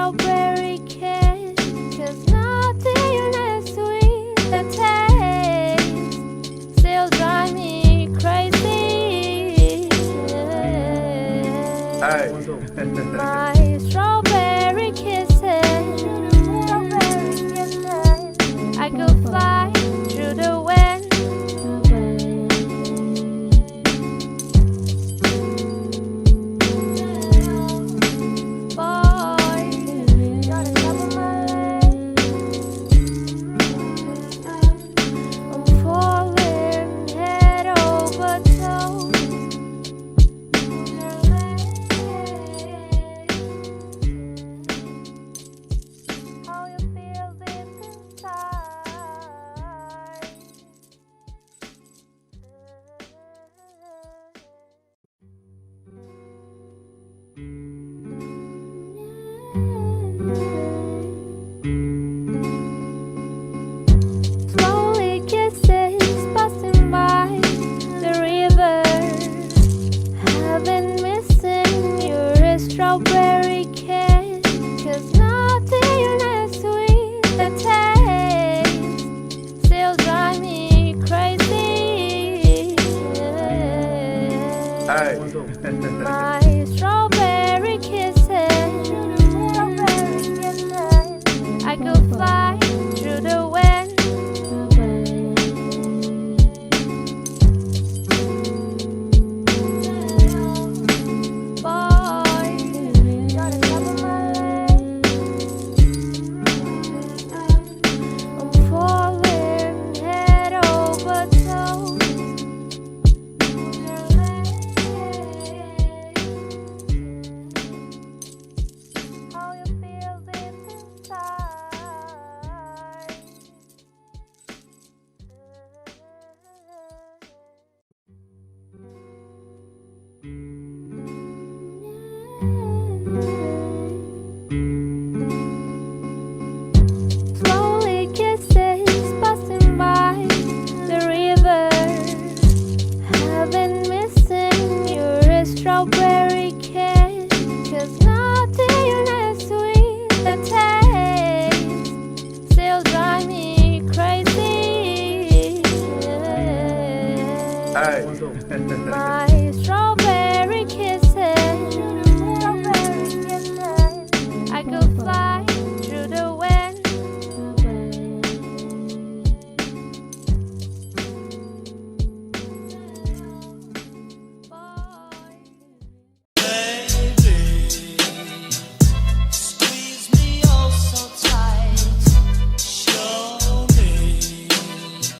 strawberry kiss, 'cause nothing as sweet the taste still drive me crazy. Hey. My strawberry kisses, I could fly through the wind. Boy, you're the top of my list. I'm falling head over toes. How you feel deep inside. Slowly kisses passing by the river. I've been missing your strawberry kiss, 'cause nothing as sweet the taste still drive me crazy. Hey. My strawberry kisses, I could fly through the wind. Boy, you're the top of my list. I'm falling head over toes. How you feel deep inside. Slowly kisses passing by the river. I've been missing your strawberry kiss, 'cause nothing as sweet the taste still drive me crazy. Hey. My strawberry